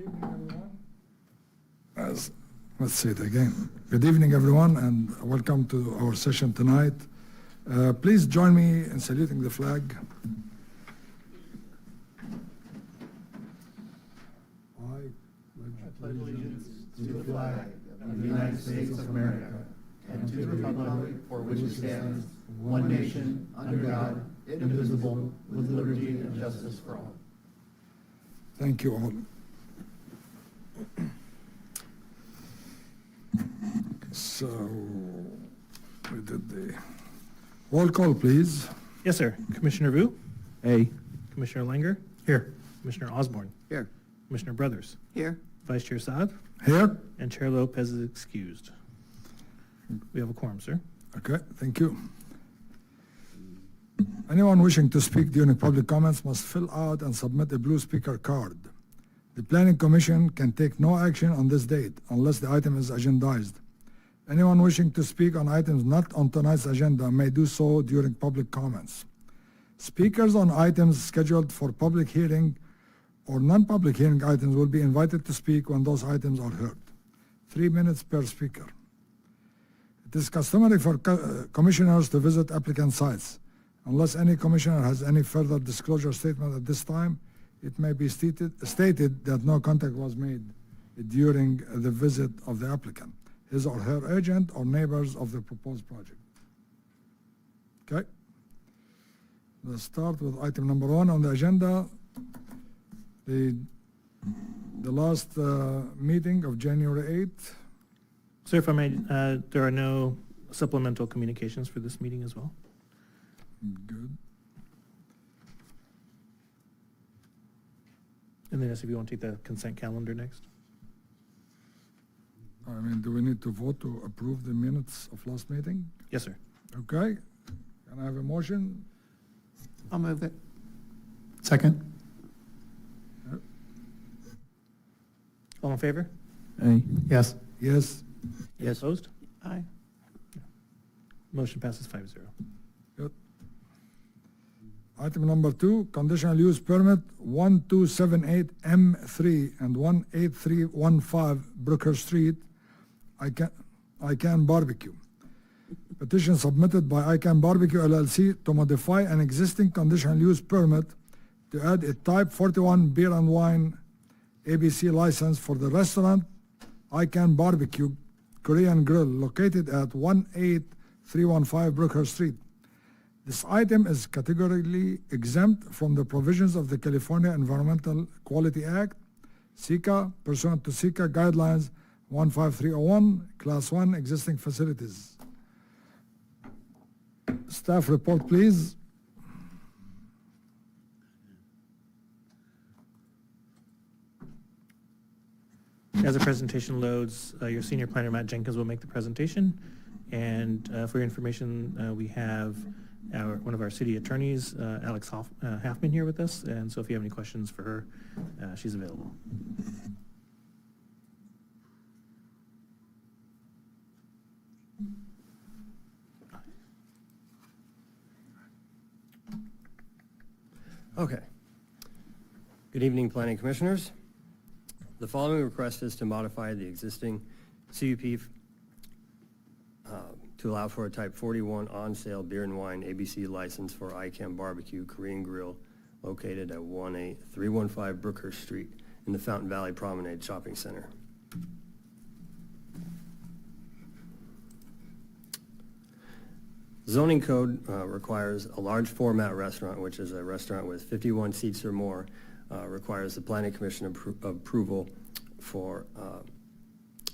evening, everyone. Let's say it again. Good evening, everyone, and welcome to our session tonight. Please join me in saluting the flag. I pledge allegiance to the flag of the United States of America and to the republic for which it stands, one nation, under God, indivisible, with liberty and justice for all. Thank you all. So, we did the roll call, please. Yes, sir. Commissioner Vu? Hey. Commissioner Langer? Here. Commissioner Osborne? Here. Commissioner Brothers? Here. Vice Chair Saad? Here? And Chair Lopez is excused. We have a quorum, sir. Okay, thank you. Anyone wishing to speak during public comments must fill out and submit a blue speaker card. The Planning Commission can take no action on this date unless the item is agendized. Anyone wishing to speak on items not on tonight's agenda may do so during public comments. Speakers on items scheduled for public hearing or non-public hearing items will be invited to speak when those items are heard. 3 minutes per speaker. It is customary for commissioners to visit applicant sites. Unless any commissioner has any further disclosure statement at this time, it may be stated that no contact was made during the visit of the applicant, his or her agent, or neighbors of the proposed project. Okay. Let's start with item number 1 on the agenda. The last meeting of January 8th. Sir, if I may, there are no supplemental communications for this meeting as well. Good. And then, yes, if you want to take the consent calendar next. I mean, do we need to vote to approve the minutes of last meeting? Yes, sir. Okay. Can I have a motion? I'll move it. Second. All in favor? Hey. Yes. Yes. Yes. Opposed? Aye. Motion passes 5-0. Good. Item number 2, conditional use permit 1278M3 and 18315 Brooker Street, ICANN Barbecue. Petition submitted by ICANN Barbecue LLC to modify an existing conditional use permit to add a Type 41 beer and wine ABC license for the restaurant ICANN Barbecue Korean Grill located at 18315 Brooker Street. This item is categorically exempt from the provisions of the California Environmental Quality Act, SECA, pursuant to SECA Guidelines 15301, Class 1, existing facilities. Staff report, please. As the presentation loads, your senior planner, Matt Jenkins, will make the presentation. And for your information, we have one of our city attorneys, Alex Halfman, here with us. And so if you have any questions for her, she's available. Okay. Good evening, Planning Commissioners. The following request is to modify the existing CUP to allow for a Type 41 on-sale beer and wine ABC license for ICANN Barbecue Korean Grill located at 18315 Brookhurst Street in the Fountain Valley Promenade Shopping Center. Zoning code requires a large format restaurant, which is a restaurant with 51 seats or more, requires the Planning Commission approval for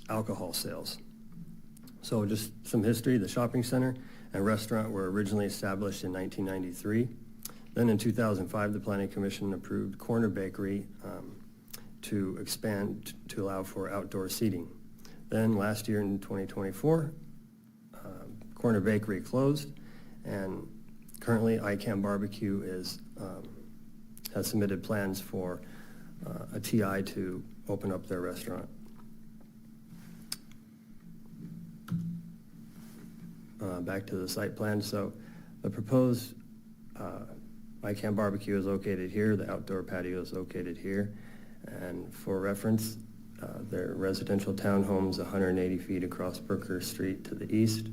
alcohol sales. So just some history, the shopping center and restaurant were originally established in 1993. Then in 2005, the Planning Commission approved Corner Bakery to expand to allow for outdoor seating. Then last year in 2024, Corner Bakery closed, and currently ICANN Barbecue has submitted plans for a TI to open up their restaurant. Back to the site plan. So the proposed ICANN Barbecue is located here. The outdoor patio is located here. And for reference, their residential townhomes 180 feet across Brooker Street to the east,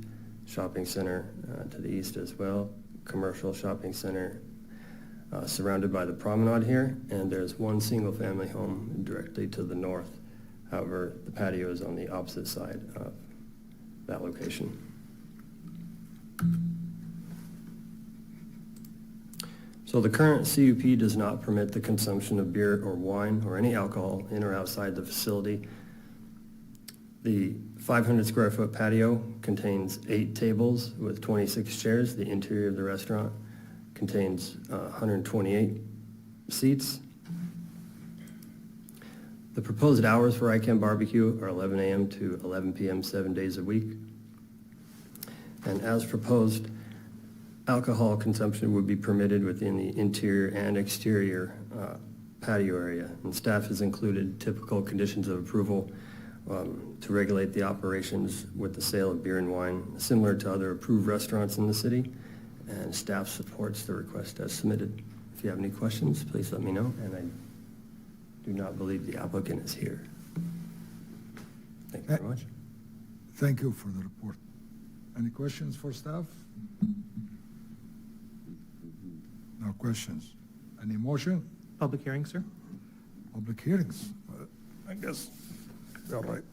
shopping center to the east as well, commercial shopping center surrounded by the promenade here, and there's one single-family home directly to the north. However, the patio is on the opposite side of that location. So the current CUP does not permit the consumption of beer or wine or any alcohol in or outside the facility. The 500 square foot patio contains 8 tables with 26 chairs. The interior of the restaurant contains 128 seats. The proposed hours for ICAM barbecue are 11 a.m. to 11 p.m. 7 days a week. And as proposed, alcohol consumption would be permitted within the interior and exterior patio area. And staff has included typical conditions of approval to regulate the operations with the sale of beer and wine, similar to other approved restaurants in the city. And staff supports the request as submitted. If you have any questions, please let me know. And I do not believe the applicant is here. Thank you very much. Thank you for the report. Any questions for staff? No questions. Any motion? Public hearing, sir? Public hearings? I guess, all right.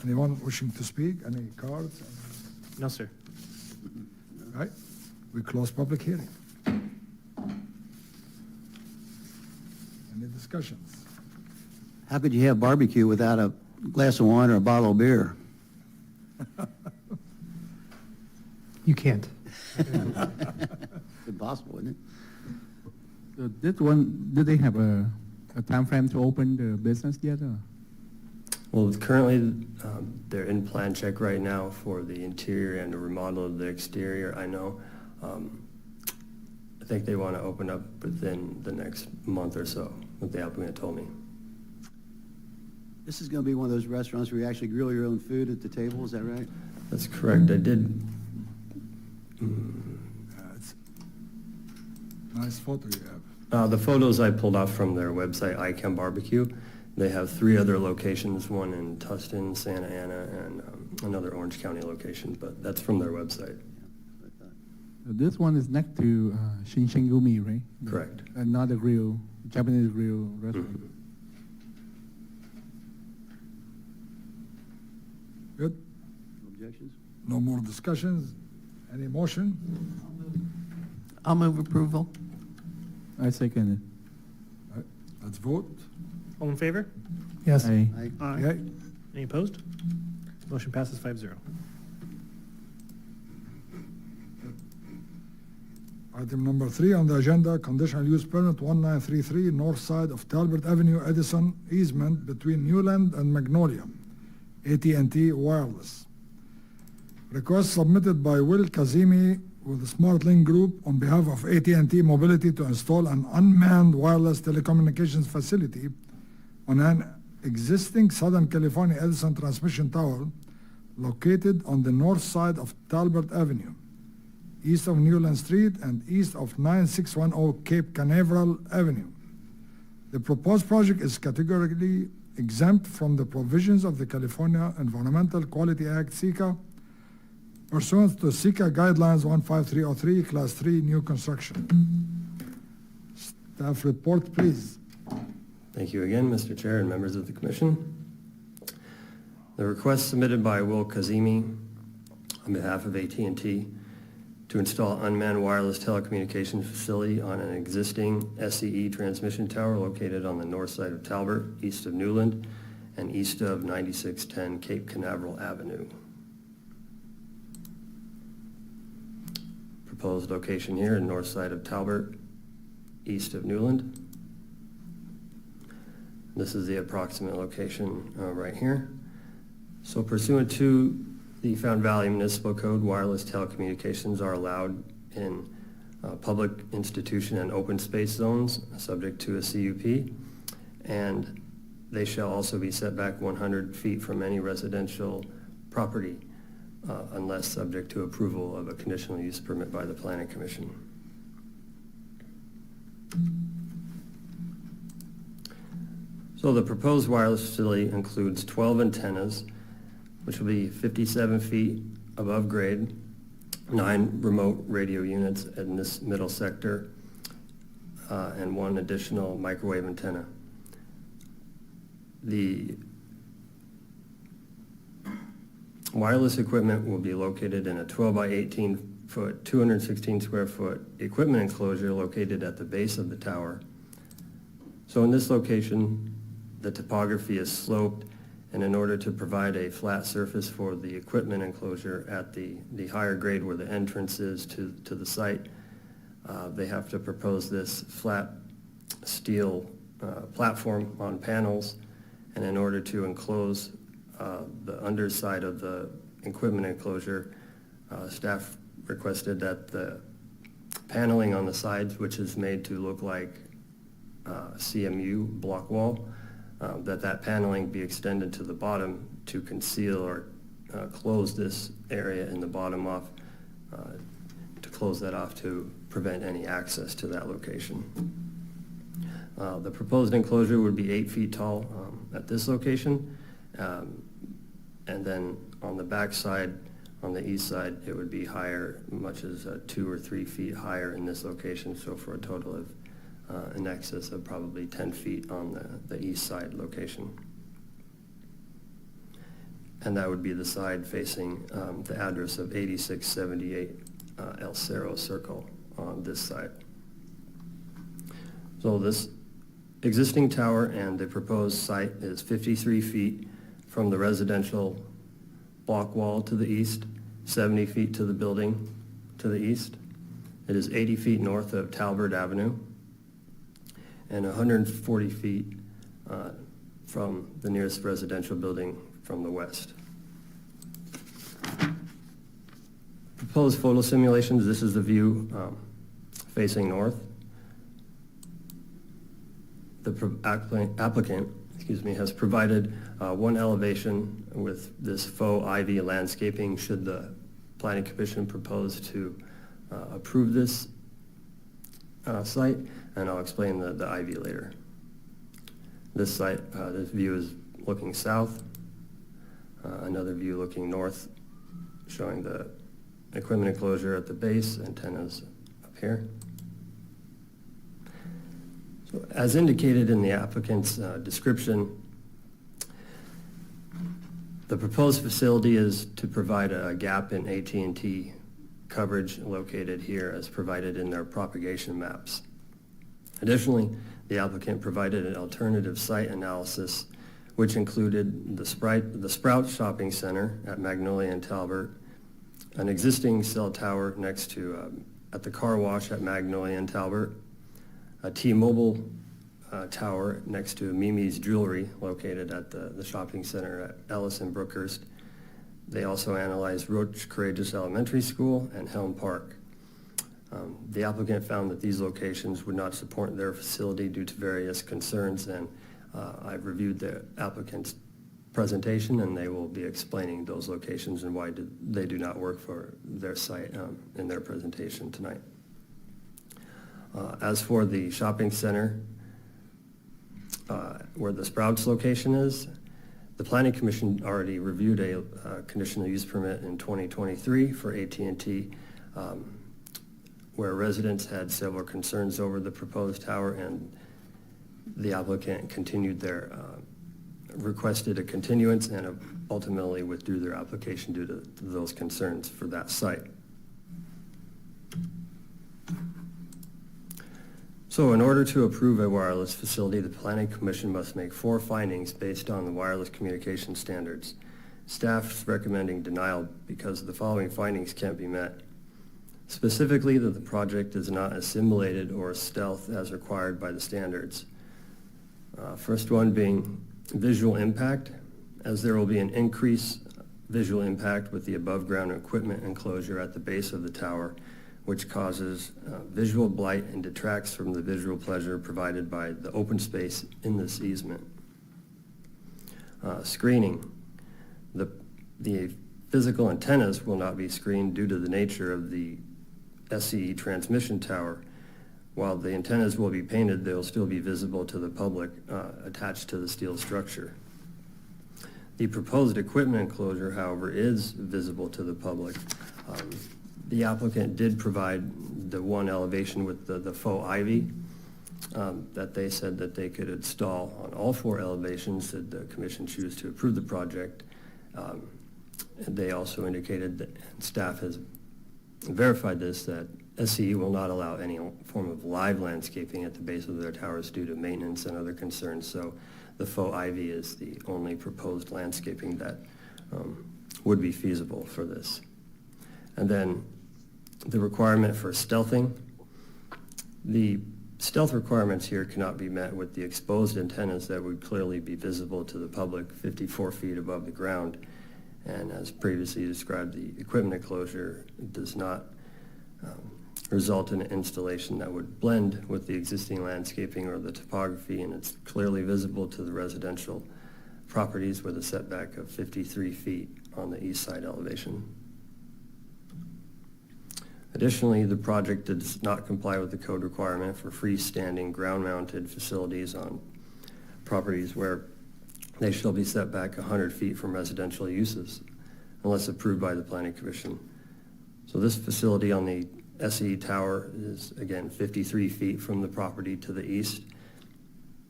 Anyone wishing to speak? Any cards? No, sir. Right? We close public hearing. Any discussions? How could you have barbecue without a glass of wine or a bottle of beer? You can't. It's impossible, isn't it? So this one, do they have a time frame to open the business yet? Or? Well, currently, they're in plan check right now for the interior and the remodel of the exterior. I know, I think they want to open up within the next month or so, what the applicant told me. This is going to be one of those restaurants where you actually grill your own food at the table, is that right? That's correct. I did. It's nice photo you have. The photos I pulled off from their website, ICAM Barbecue. They have 3 other locations, one in Tustin, Santa Ana, and another Orange County location, but that's from their website. So this one is next to Shinshengumi, right? Correct. Another grill, Japanese grill restaurant. Mhm. Good? Objections? No more discussions? Any motion? I'll move approval. I second it. All right, let's vote. All in favor? Yes. Aye. Okay. Any opposed? Motion passes 5-0. Item number 3 on the agenda, conditional use permit 1933, north side of Talbot Avenue, Edison, easement between Newland and Magnolia, AT&T Wireless. Request submitted by Will Kazimi with the SmartLink Group on behalf of AT&T Mobility to install an unmanned wireless telecommunications facility on an existing Southern California Edison transmission tower located on the north side of Talbot Avenue, east of Newland Street and east of 9610 Cape Canaveral Avenue. The proposed project is categorically exempt from the provisions of the California Environmental Quality Act, SECA, pursuant to SECA Guidelines 15303, Class 3, new construction. Staff report, please. Thank you again, Mr. Chair and members of the commission. The request submitted by Will Kazimi on behalf of AT&T to install unmanned wireless telecommunications facility on an existing SCE transmission tower located on the north side of Talbot, east of Newland, and east of 9610 Cape Canaveral Avenue. Proposed location here in north side of Talbot, east of Newland. This is the approximate location right here. So pursuant to the Fountain Valley Municipal Code, wireless telecommunications are allowed in public institution and open space zones subject to a CUP, and they shall also be set back 100 feet from any residential property unless subject to approval of a conditional use permit by the Planning Commission. So the proposed wireless facility includes 12 antennas, which will be 57 feet above grade, 9 remote radio units in this middle sector, and 1 additional microwave antenna. The wireless equipment will be located in a 12 by 18 foot, 216 square foot equipment enclosure located at the base of the tower. So in this location, the topography is sloped, and in order to provide a flat surface for the equipment enclosure at the higher grade where the entrance is to the site, they have to propose this flat steel platform on panels, and in order to enclose the underside of the equipment enclosure, staff requested that the paneling on the sides, which is made to look like CMU block wall, that paneling be extended to the bottom to conceal or close this area in the bottom off, to close that off to prevent any access to that location. The proposed enclosure would be 8 feet tall at this location, and then on the back side, on the east side, it would be higher, much as 2 or 3 feet higher in this location, so for a total of in excess of probably 10 feet on the east side location. And that would be the side facing the address of 8678 El Cerro Circle on this side. So this existing tower and the proposed site is 53 feet from the residential block wall to the east, 70 feet to the building to the east. It is 80 feet north of Talbert Avenue, and 140 feet from the nearest residential building from the west. Proposed photo simulations, this is the view facing north. The applicant has provided one elevation with this faux ivy landscaping should the Planning Commission propose to approve this site, and I'll explain the ivy later. This site, this view is looking south, another view looking north, showing the equipment enclosure at the base, antennas up here. So, as indicated in the applicant's description, the proposed facility is to provide a gap in AT&T coverage located here as provided in their propagation maps. Additionally, the applicant provided an alternative site analysis which included the Sprout Shopping Center at Magnolia and Talbert, an existing cell tower next to at the car wash at Magnolia and Talbert, a T-Mobile tower next to Mimi's Jewelry located at the shopping center at Ellis and Brookhurst. They also analyzed Roach Courageous Elementary School and Helm Park. The applicant found that these locations would not support their facility due to various concerns, and I've reviewed the applicant's presentation, and they will be explaining those locations and why they do not work for their site in their presentation tonight. As for the shopping center, where the Sprouts location is, the Planning Commission already reviewed a conditional use permit in 2023 for AT&T, where residents had several concerns over the proposed tower, and the applicant requested a continuance and ultimately withdrew their application due to those concerns for that site. So in order to approve a wireless facility, the Planning Commission must make 4 findings based on the wireless communication standards. Staff's recommending denial because the following findings can't be met. Specifically, that the project is not assimilated or stealth as required by the standards. First one being visual impact, as there will be an increased visual impact with the above-ground equipment enclosure at the base of the tower, which causes visual blight and detracts from the visual pleasure provided by the open space in this easement. Screening. The physical antennas will not be screened due to the nature of the SCE transmission tower, While the antennas will be painted, they'll still be visible to the public attached to the steel structure. The proposed equipment enclosure, however, is visible to the public. The applicant did provide the one elevation with the faux ivy that they said that they could install on all 4 elevations should the commission choose to approve the project. And they also indicated that staff has verified this, that SCE will not allow any form of live landscaping at the base of their towers due to maintenance and other concerns. So the faux ivy is the only proposed landscaping that would be feasible for this. And then the requirement for stealthing. The stealth requirements here cannot be met with the exposed antennas that would clearly be visible to the public 54 feet above the ground. And as previously described, the equipment enclosure does not result in an installation that would blend with the existing landscaping or the topography, and it's clearly visible to the residential properties with a setback of 53 feet on the east side elevation. Additionally, the project does not comply with the code requirement for freestanding ground-mounted facilities on properties where they shall be set back 100 feet from residential uses unless approved by the Planning Commission. So this facility on the SE Tower is, again, 53 feet from the property to the east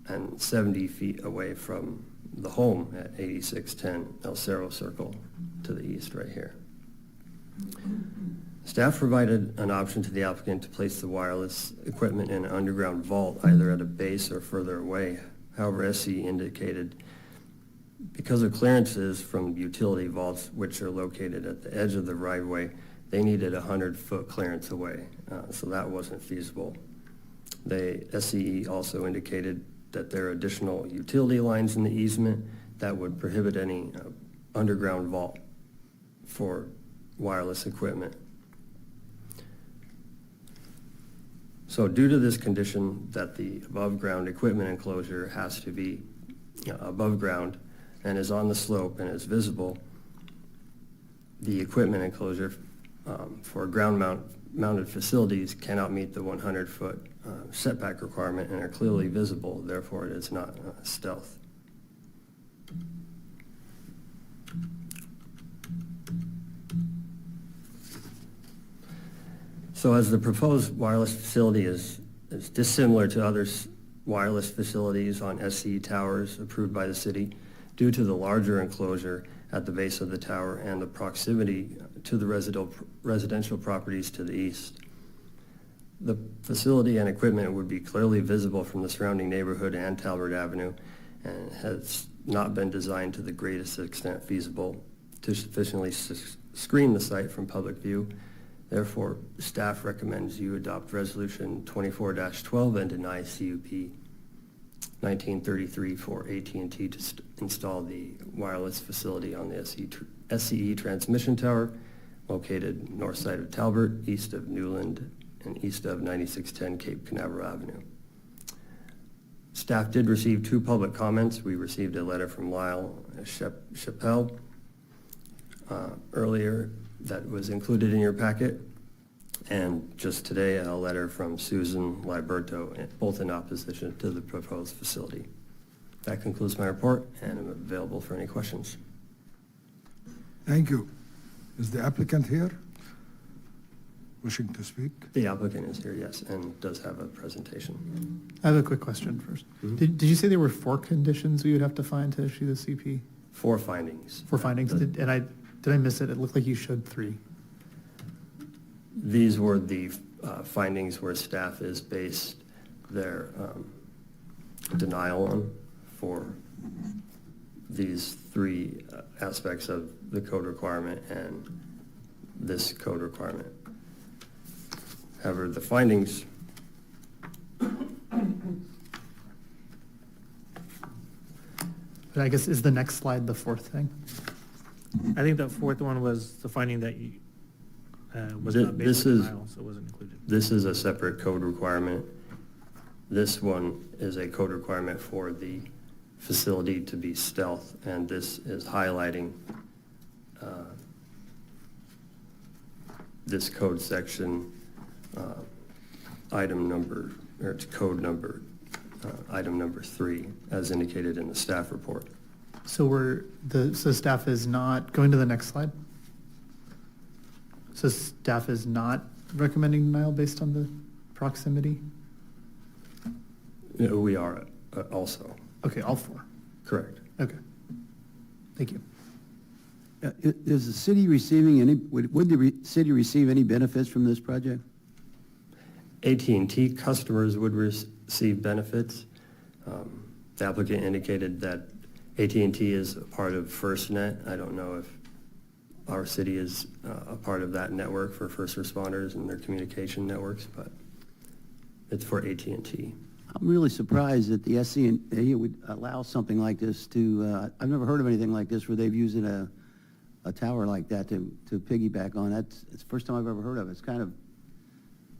and 70 feet away from the home at 8610 El Cerro Circle to the east right here. Staff provided an option to the applicant to place the wireless equipment in an underground vault, either at a base or further away. However, SE indicated because of clearances from utility vaults, which are located at the edge of the right-of-way, they needed a 100-foot clearance away, so that wasn't feasible. The SCE also indicated that there are additional utility lines in the easement that would prohibit any underground vault for wireless equipment. So due to this condition that the above-ground equipment enclosure has to be above ground and is on the slope and is visible, the equipment enclosure for ground-mounted facilities cannot meet the 100-foot setback requirement and are clearly visible. Therefore, it is not stealth. So as the proposed wireless facility is dissimilar to other wireless facilities on SCE towers approved by the city, due to the larger enclosure at the base of the tower and the proximity to the residential properties to the east. The facility and equipment would be clearly visible from the surrounding neighborhood and Talbert Avenue, and has not been designed to the greatest extent feasible to sufficiently screen the site from public view. Therefore, staff recommends you adopt Resolution 24-12 and deny CUP 1933 for AT&T to install the wireless facility on the SCE transmission tower located north side of Talbert, east of Newland, and east of 9610 Cape Canaveral Avenue. Staff did receive 2 public comments. We received a letter from Lyle Chappelle earlier that was included in your packet, and just today a letter from Susan Liberto, both in opposition to the proposed facility. That concludes my report, and I'm available for any questions. Thank you. Is the applicant here? Wishing to speak? The applicant is here, yes, and does have a presentation. I have a quick question first. Did you say there were 4 conditions we would have to find to issue the CP? 4 findings. 4 findings, did I miss it? It looked like you showed 3. These were the findings where staff is based their denial on for these 3 aspects of the code requirement and this code requirement. However, the findings But I guess, is the next slide the 4th thing? I think the 4th one was the finding that you, was Th- not this based on is- denial, so it wasn't included. This is a separate code requirement. This one is a code requirement for the facility to be stealth, and this is highlighting this code section it's code number, item number 3, as indicated in the staff report. So so staff is not, going to the next slide. So staff is not recommending denial based on the proximity? We are also, Okay, all 4. correct. Okay. Thank you. Is the city receiving any, would the city receive any benefits from this project? AT&T customers would receive benefits. The applicant indicated that AT&T is a part of FirstNet. I don't know if our city is a part of that network for first responders and their communication networks, but it's for AT&T. I'm really surprised that the SC&A would allow something like this to, I've never heard of anything like this where they've used a tower like that to piggyback on. It's the first time I've ever heard of it. It's kind of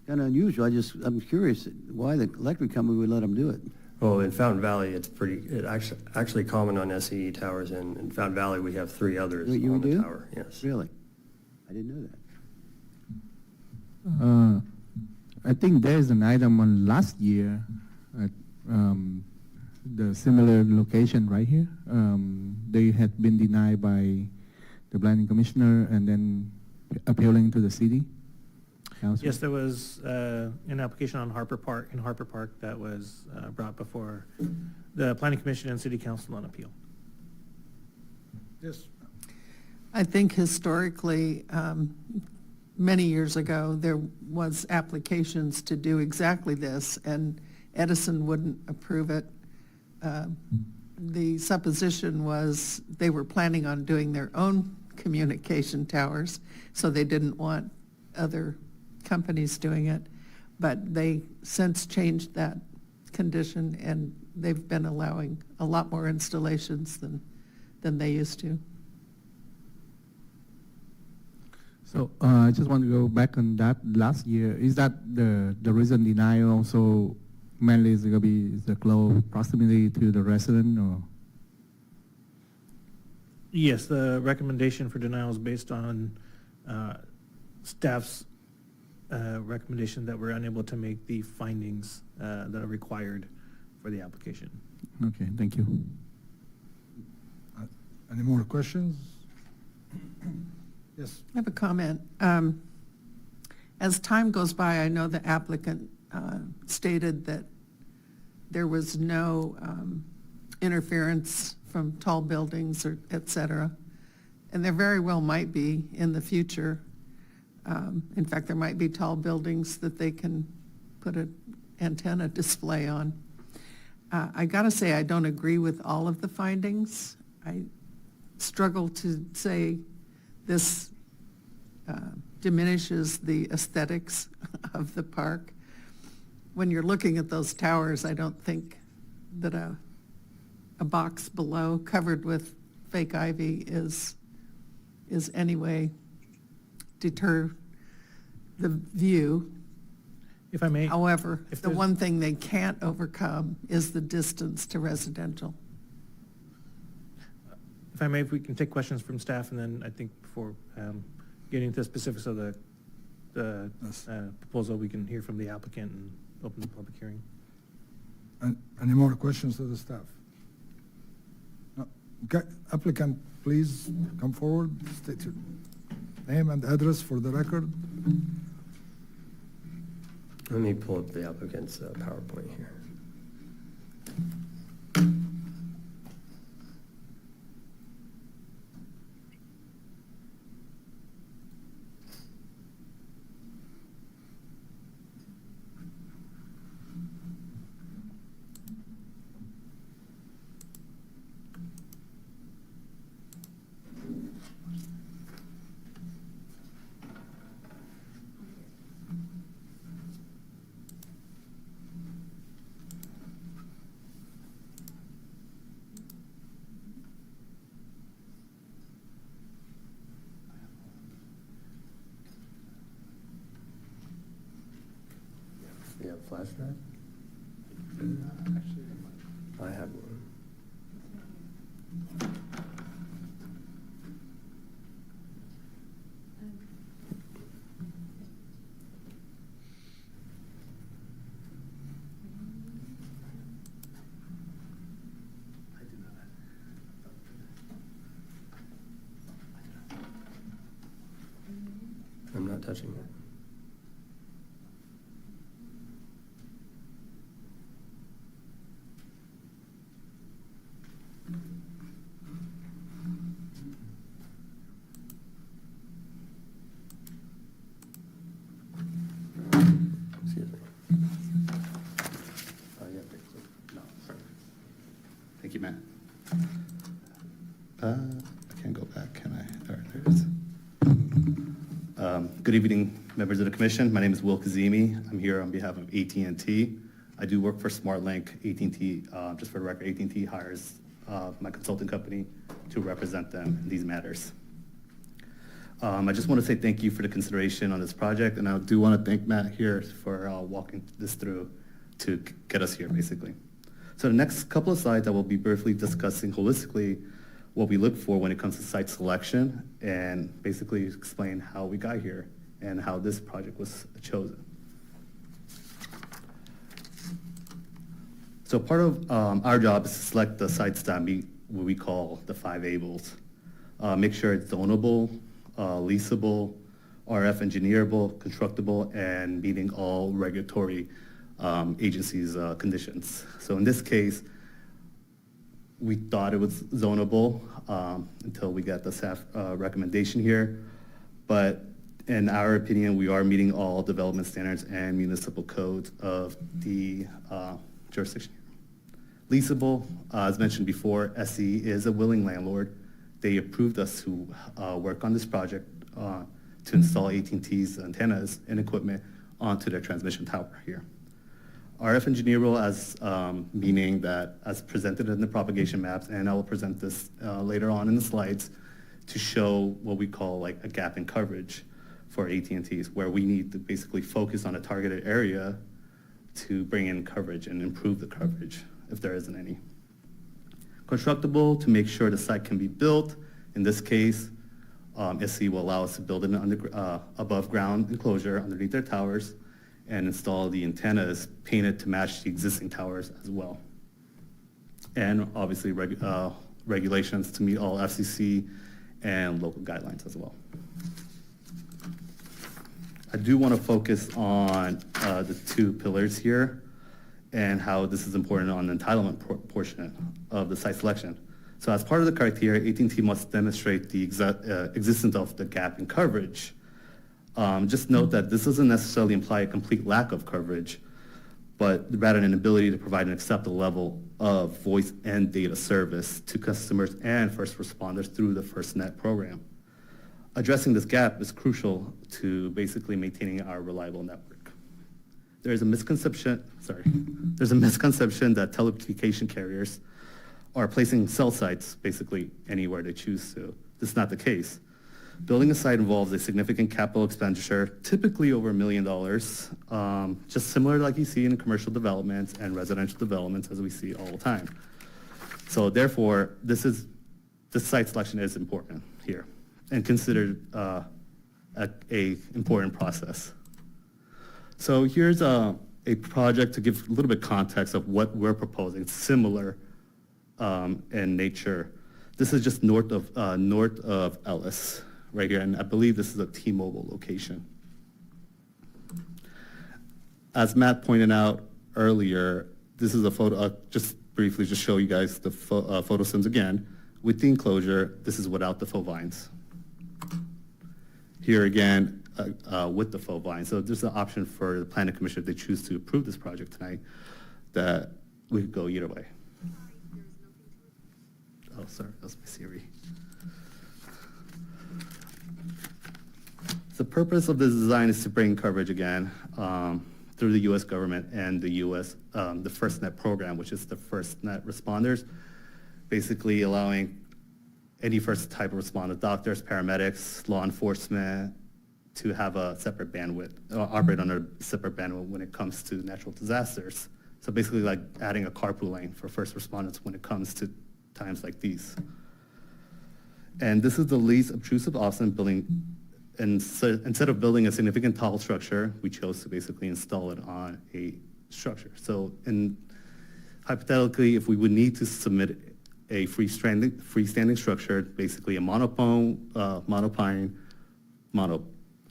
unusual. I'm curious why the electric company would let them do it. Well, in Fountain Valley, it's actually common on SCE towers, and in Fountain Valley, we have 3 others You on the do? tower. Yes. Really? I didn't know that. I think there's an item on last year at the similar location right here. They had been denied by the planning commissioner and then appealing to the city council. Yes, there was an application on Harper Park, in Harper Park, that was brought before the planning commission and city council on appeal. Yes. I think historically, many years ago, there was applications to do exactly this, and Edison wouldn't approve it. The supposition was they were planning on doing their own communication towers, so they didn't want other companies doing it. But they since changed that condition, and they've been allowing a lot more installations than they used to. So I just want to go back on that last year. Is that the reason denial also mainly is going to be the close proximity to the resident, or? Yes, the recommendation for denial is based on staff's recommendation that we're unable to make the findings that are required for the application. Okay, thank you. Any more questions? Yes. I have a comment. As time goes by, I know the applicant stated that there was no interference from tall buildings or et cetera, and there very well might be in the future. In fact, there might be tall buildings that they can put an antenna display on. I gotta say, I don't agree with all of the findings. I struggle to say this diminishes the aesthetics of the park. When you're looking at those towers, I don't think that a box below covered with fake ivy is any way deter the view. If I may, However, if the there's- one thing they can't overcome is the distance to residential. if I may, if we can take questions from staff, and then I think before getting into the specifics of the Yes. proposal, we can hear from the applicant and open the public hearing. Any more questions to the staff? No. Okay, applicant, please come forward, state your name and address for the record. Let me pull up the applicant's PowerPoint here. You have a flash drive? I have one. not touching it. Excuse me. No, sorry. Thank you, Matt. I can't go back, can I? All right, there it is. Good evening, members of the commission. My name is Will Kazemi. I'm here on behalf of AT&T. I do work for SmartLink. AT&T, just for the record, AT&T hires my consulting company to represent them in these matters. I just want to say thank you for the consideration on this project, and I do want to thank Matt here for walking this through to get us here, basically. So the next couple of slides, I will be briefly discussing holistically what we look for when it comes to site selection and basically explain how we got here and how this project was chosen. So part of our job is to select the sites that meet what we call the 5 ABLEs. Make sure it's zonable, leasable, RF engineerable, constructible, and meeting all regulatory agencies' conditions. So in this case, we thought it was zonable until we got the staff recommendation here. But in our opinion, we are meeting all development standards and municipal codes of the jurisdiction. Leasable, as mentioned before, SE is a willing landlord. They approved us to work on this project to install AT&T's antennas and equipment onto their transmission tower here. RF engineerable as meaning that as presented in the propagation maps, and I will present this later on in the slides to show what we call like a gap in coverage for AT&T's, where we need to basically focus on a targeted area to bring in coverage and improve the coverage if there isn't any. Constructible to make sure the site can be built. In this case, SC will allow us to build an above ground enclosure underneath their towers and install the antennas painted to match the existing towers as well. And obviously regulations to meet all FCC and local guidelines as well. I do want to focus on the 2 pillars here and how this is important on the entitlement portion of the site selection. So as part of the criteria, AT&T must demonstrate the existence of the gap in coverage. Just note that this doesn't necessarily imply a complete lack of coverage, but rather an ability to provide an acceptable level of voice and data service to customers and first responders through the FirstNet program. Addressing this gap is crucial to basically maintaining our reliable network. There's a misconception that telecommunication carriers are placing cell sites basically anywhere they choose to. This is not the case. Building a site involves a significant capital expenditure, typically over $1 million, just similar like you see in commercial developments and residential developments as we see all the time. So therefore, this site selection is important here and considered a important process. So here's a project to give a little bit context of what we're proposing, similar in nature. This is just north of Ellis, right here, and I believe this is a T-Mobile location. As Matt pointed out earlier, this is a photo, just briefly just show you guys the photo sims again. With the enclosure, this is without the faux vines. Here again, with the faux vines. So there's an option for the planning commission if they choose to approve this project tonight, that we could go either way. Oh, sorry, that's my Siri. The purpose of this design is to bring coverage again through the U.S. government and the U.S. The FirstNet program, which is the FirstNet responders, basically allowing any first type of responder, doctors, paramedics, law enforcement, to have a separate bandwidth, operate under a separate bandwidth when it comes to natural disasters. So basically like adding a carpool lane for first responders when it comes to times like these. And this is the least obtrusive option building. And so instead of building a significant tall structure, we chose to basically install it on a structure. So hypothetically, if we would need to submit a freestanding structure, basically a monopine,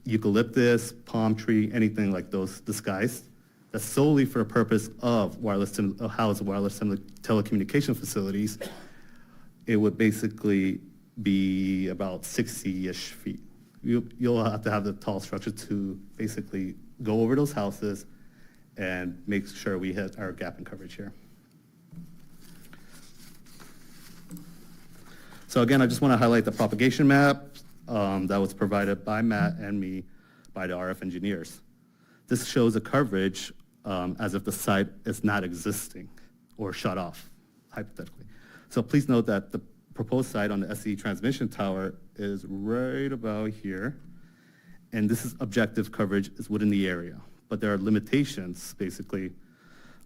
eucalyptus, palm tree, anything like those disguised. That's solely for the purpose of house wireless telecommunication facilities. It would basically be about 60-ish feet. You'll have to have the tall structure to basically go over those houses and make sure we hit our gap in coverage here. So again, I just want to highlight the propagation map that was provided by Matt and me by the RF engineers. This shows a coverage as if the site is not existing or shut off, hypothetically. So please note that the proposed site on the SE transmission tower is right about here, and this is objective coverage is within the area. But there are limitations, basically,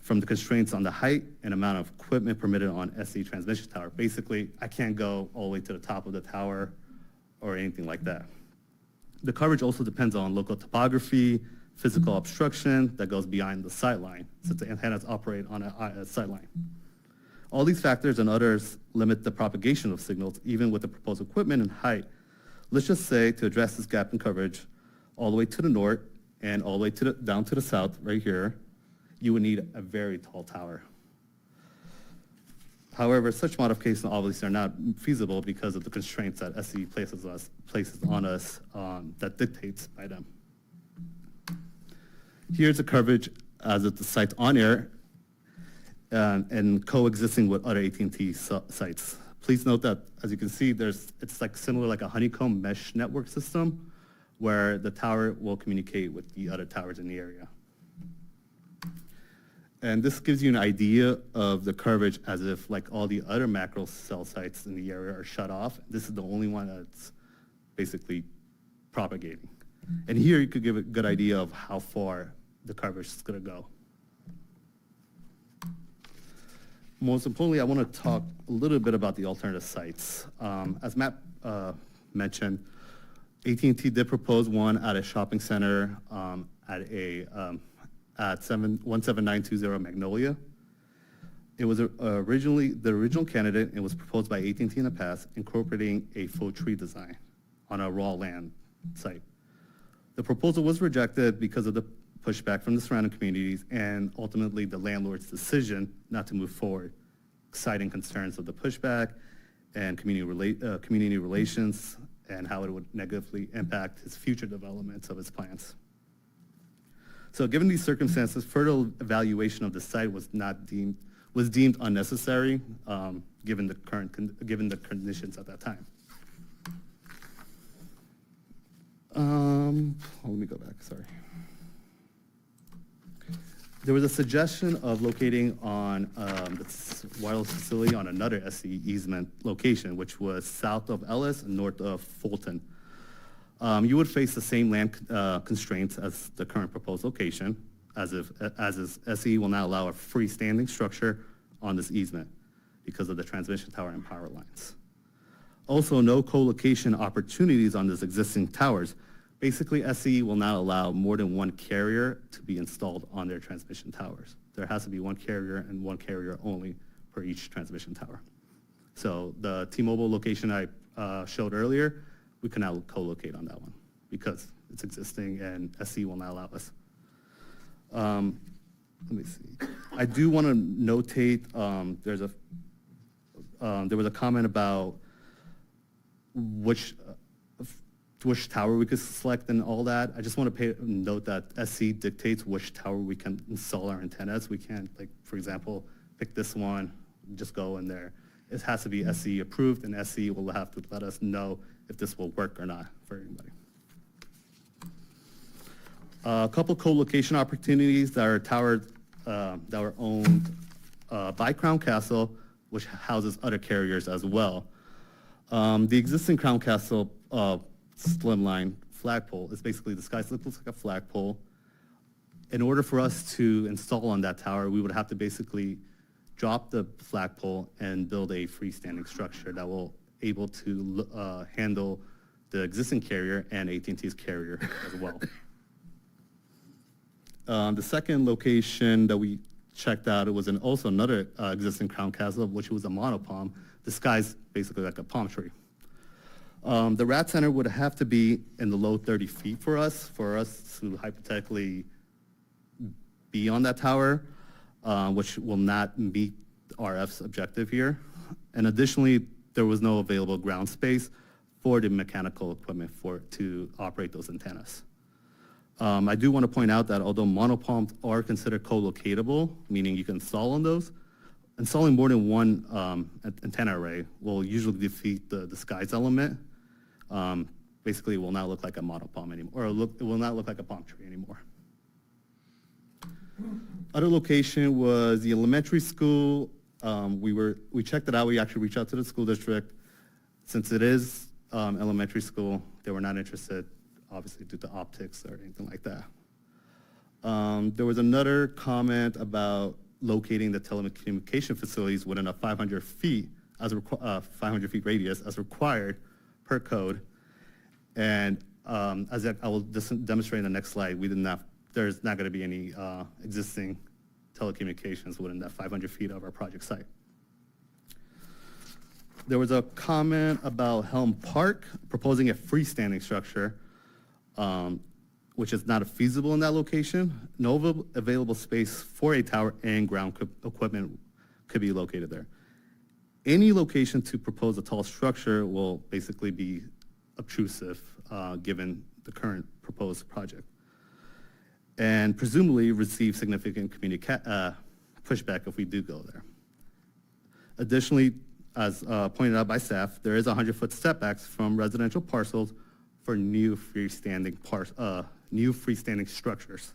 from the constraints on the height and amount of equipment permitted on SE transmission tower. Basically, I can't go all the way to the top of the tower or anything like that. The coverage also depends on local topography, physical obstruction that goes beyond the sight line, since the antennas operate on a sight line. All these factors and others limit the propagation of signals, even with the proposed equipment and height. Let's just say, to address this gap in coverage, all the way to the north and all the way down to the south, right here, you would need a very tall tower. However, such modifications obviously are not feasible because of the constraints that SE places on us that dictates by them. Here's the coverage as if the site's on air and coexisting with other AT&T sites. Please note that, as you can see, it's like similar like a honeycomb mesh network system where the tower will communicate with the other towers in the area. And this gives you an idea of the coverage as if like all the other macro cell sites in the area are shut off. This is the only one that's basically propagating. And here you could give a good idea of how far the coverage is going to go. Most importantly, I want to talk a little bit about the alternative sites. As Matt mentioned, AT&T did propose one at a shopping center at 17920 Magnolia. It was originally the original candidate and was proposed by AT&T in the past, incorporating a faux tree design on a raw land site. The proposal was rejected because of the pushback from the surrounding communities and ultimately the landlord's decision not to move forward, citing concerns of the pushback and community relations and how it would negatively impact his future developments of his plans. So given these circumstances, further evaluation of the site was deemed unnecessary, given the conditions at that time. Let me go back, sorry. There was a suggestion of locating on the wireless facility on another SE easement location, which was south of Ellis and north of Fulton. You would face the same land constraints as the current proposed location, as SE will not allow a freestanding structure on this easement because of the transmission tower and power lines. Also, no co-location opportunities on these existing towers. Basically, SE will not allow more than one carrier to be installed on their transmission towers. There has to be one carrier and one carrier only per each transmission tower. So the T-Mobile location I showed earlier, we cannot co-locate on that one because it's existing and SE will not allow us. Let me see. I do want to notate there was a comment about which tower we could select and all that. I just want to note that SE dictates which tower we can install our antennas. We can't, like, for example, pick this one, just go in there. It has to be SE approved, and SE will have to let us know if this will work or not for everybody. A couple co-location opportunities that are owned by Crown Castle, which houses other carriers as well. The existing Crown Castle slimline flagpole is basically the sky looks like a flagpole. In order for us to install on that tower, we would have to basically drop the flagpole and build a freestanding structure that will able to handle the existing carrier and AT&T's carrier as well. The second location that we checked out, it was also another existing Crown Castle, which was a monopalm. The sky's basically like a palm tree. The RAD center would have to be in the low 30 feet for us to hypothetically be on that tower, which will not meet RF's objective here. And additionally, there was no available ground space for the mechanical equipment to operate those antennas. I do want to point out that although monopalms are considered co-locatable, meaning you can install on those, installing more than one antenna array will usually defeat the disguise element. Basically, it will not look like a monopalm anymore, or it will not look like a palm tree anymore. Other location was the elementary school. We checked it out. We actually reached out to the school district. Since it is elementary school, they were not interested, obviously due to optics or anything like that. There was another comment about locating the telecommunication facilities within a 500 feet 500 feet radius as required per code. And as I will demonstrate in the next slide, there's not going to be any existing telecommunications within that 500 feet of our project site. There was a comment about Helm Park proposing a freestanding structure, which is not feasible in that location. No available space for a tower and ground equipment could be located there. Any location to propose a tall structure will basically be obtrusive given the current proposed project, and presumably receive significant pushback if we do go there. Additionally, as pointed out by staff, there is 100-foot setbacks from residential parcels for new freestanding structures.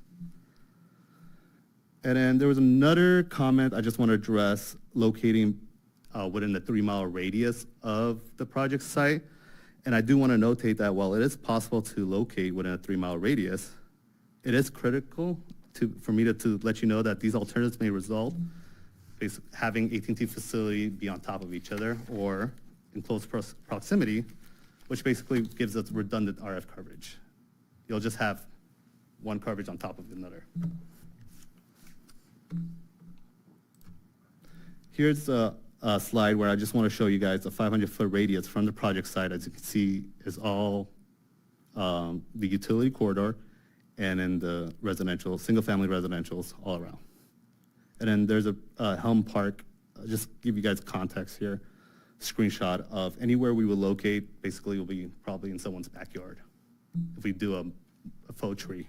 And then there was another comment I just want to address, locating within the 3-mile radius of the project site. And I do want to notate that while it is possible to locate within a 3-mile radius, it is critical for me to let you know that these alternatives may result having AT&T facility be on top of each other or in close proximity, which basically gives us redundant RF coverage. You'll just have one coverage on top of another. Here's a slide where I just want to show you guys a 500-foot radius from the project site. As you can see, is all the utility corridor and in the residential, single-family residentials all around. And then there's a Helm Park, just give you guys context here, screenshot of anywhere we will locate, basically will be probably in someone's backyard if we do a faux tree.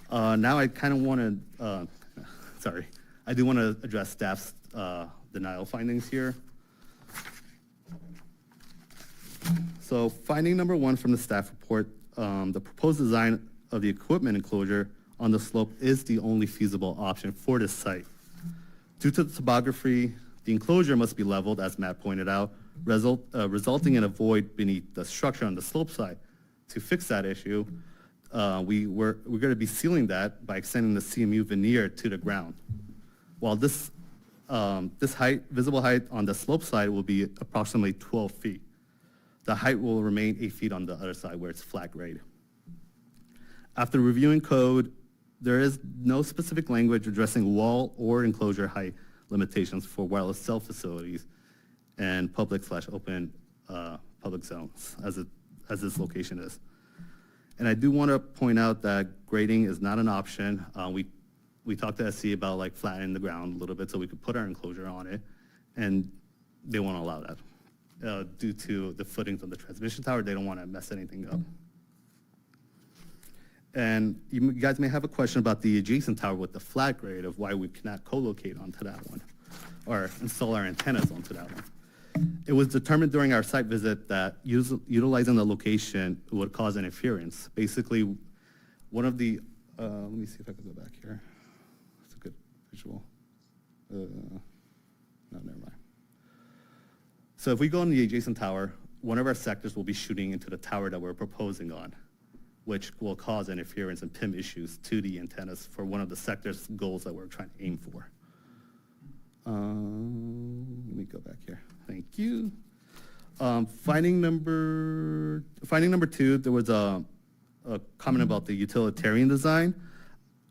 Now I kind of want to, I do want to address staff's denial findings here. So finding number 1 from the staff report, the proposed design of the equipment enclosure on the slope is the only feasible option for this site. Due to the topography, the enclosure must be leveled, as Matt pointed out, resulting in a void beneath the structure on the slope side. To fix that issue, we're going to be sealing that by extending the CMU veneer to the ground. While this visible height on the slope side will be approximately 12 feet. The height will remain 8 feet on the other side where it's flat grade. After reviewing code, there is no specific language addressing wall or enclosure height limitations for wireless cell facilities and public/open public zones, as this location is. And I do want to point out that grading is not an option. We talked to SC about like flattening the ground a little bit so we could put our enclosure on it, and they won't allow that. Due to the footings of the transmission tower, they don't want to mess anything up. And you guys may have a question about the adjacent tower with the flat grade of why we cannot co-locate onto that one or install our antennas onto that one. It was determined during our site visit that utilizing the location would cause interference. Basically, one of the, let me see if I can go back here. It's a good visual. No, never mind. So if we go on the adjacent tower, one of our sectors will be shooting into the tower that we're proposing on, which will cause interference and PIM issues to the antennas for one of the sector's goals that we're trying to aim for. Let me go back here. Thank you. Finding number 2, there was a comment about the utilitarian design.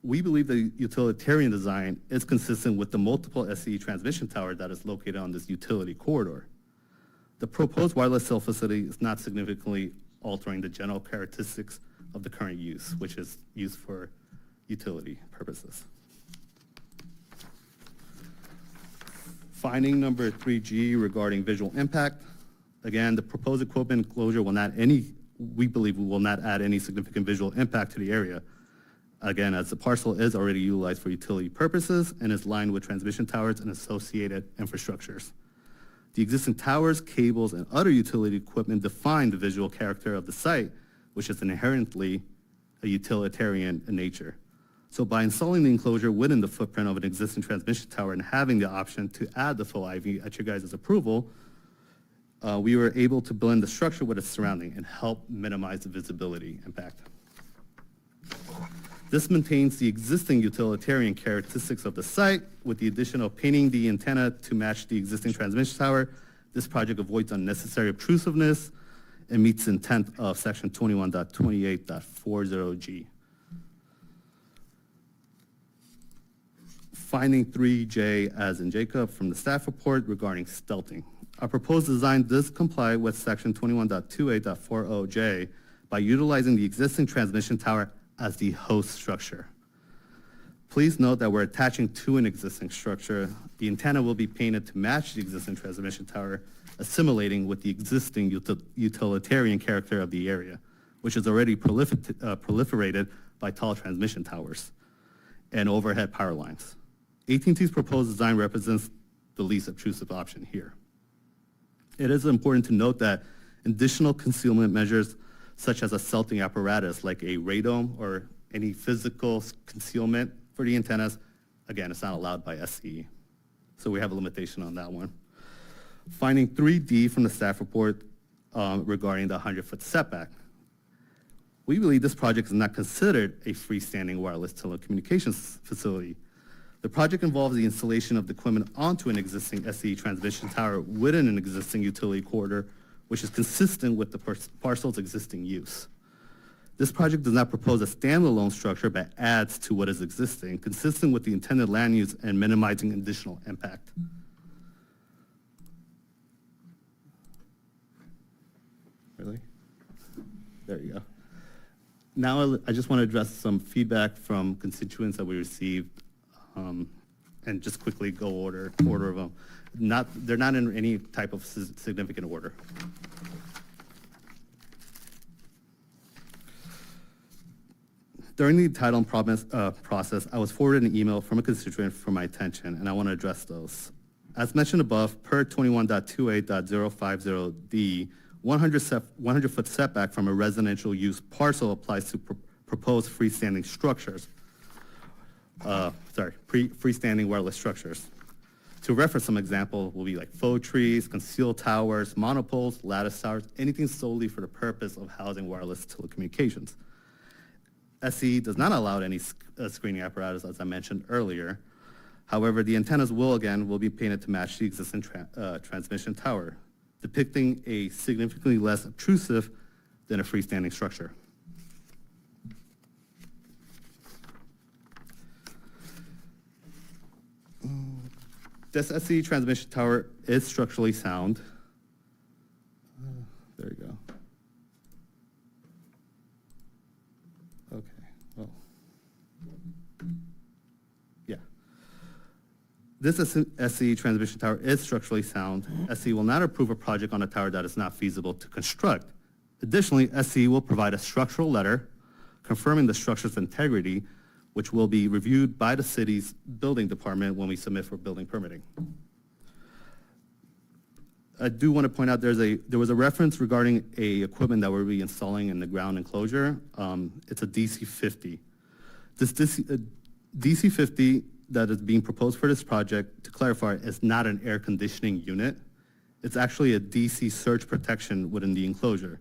we believe the utilitarian design is consistent with the multiple SCE transmission tower that is located on this utility corridor. The proposed wireless cell facility is not significantly altering the general characteristics of the current use, which is used for utility purposes. Finding number 3G regarding visual impact. Again, the proposed equipment enclosure we believe will not add any significant visual impact to the area. Again, as the parcel is already utilized for utility purposes and is lined with transmission towers and associated infrastructures. The existing towers, cables, and other utility equipment define the visual character of the site, which is inherently a utilitarian in nature. So by installing the enclosure within the footprint of an existing transmission tower and having the option to add the full IV at your guys' approval, we were able to blend the structure with its surrounding and help minimize the visibility impact. This maintains the existing utilitarian characteristics of the site with the addition of painting the antenna to match the existing transmission tower. This project avoids unnecessary obtrusiveness and meets the intent of section 21.28.40G. Finding 3J as in Jacob from the staff report regarding stealthing. Our proposed design does comply with section 21.28.40J by utilizing the existing transmission tower as the host structure. Please note that we're attaching to an existing structure. The antenna will be painted to match the existing transmission tower, assimilating with the existing utilitarian character of the area, which is already proliferated by tall transmission towers and overhead power lines. AT&T's proposed design represents the least obtrusive option here. It is important to note that additional concealment measures such as a stealthing apparatus like a radome or any physical concealment for the antennas, again, it's not allowed by SCE. So we have a limitation on that one. Finding 3D from the staff report regarding the 100-foot setback. We believe this project is not considered a freestanding wireless telecommunications facility. The project involves the installation of the equipment onto an existing SCE transmission tower within an existing utility corridor, which is consistent with the parcel's existing use. This project does not propose a standalone structure, but adds to what is existing, consistent with the intended land use and minimizing additional impact. Really? There you go. Now I just want to address some feedback from constituents that we received, and just quickly go order of them. They're not in any type of significant order. During the title process, I was forwarded an email from a constituent for my attention, and I want to address those. As mentioned above, per 21.28.050D, 100-foot setback from a residential use parcel applies to proposed freestanding structures. Freestanding wireless structures. To reference some example will be like faux trees, concealed towers, monopoles, lattice towers, anything solely for the purpose of housing wireless telecommunications. SCE does not allow any screening apparatus, as I mentioned earlier. However, the antennas will be painted to match the existing transmission tower, depicting a significantly less obtrusive than a freestanding structure. This SCE transmission tower is structurally sound. There you go. Okay, well. Yeah. This SCE transmission tower is structurally sound. SCE will not approve a project on a tower that is not feasible to construct. Additionally, SCE will provide a structural letter confirming the structure's integrity, which will be reviewed by the city's building department when we submit for building permitting. I do want to point out there was a reference regarding a equipment that we'll be installing in the ground enclosure. It's a DC-50. This DC-50 that is being proposed for this project, to clarify, is not an air conditioning unit. It's actually a DC surge protection within the enclosure.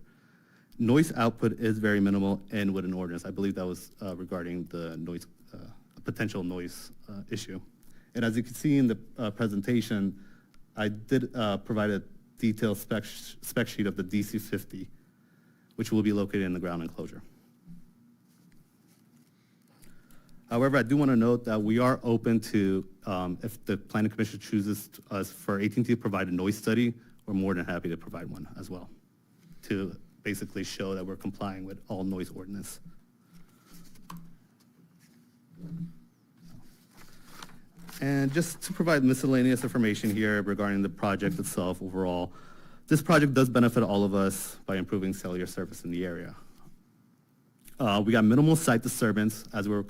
Noise output is very minimal and with an ordinance. I believe that was regarding the noise, potential noise issue. And as you can see in the presentation, I did provide a detailed spec sheet of the DC-50, which will be located in the ground enclosure. However, I do want to note that we are open to, if the planning commission chooses us for AT&T to provide a noise study, we're more than happy to provide one as well, to basically show that we're complying with all noise ordinance. And just to provide miscellaneous information here regarding the project itself overall, this project does benefit all of us by improving cellular service in the area. We got minimal site disturbance as we're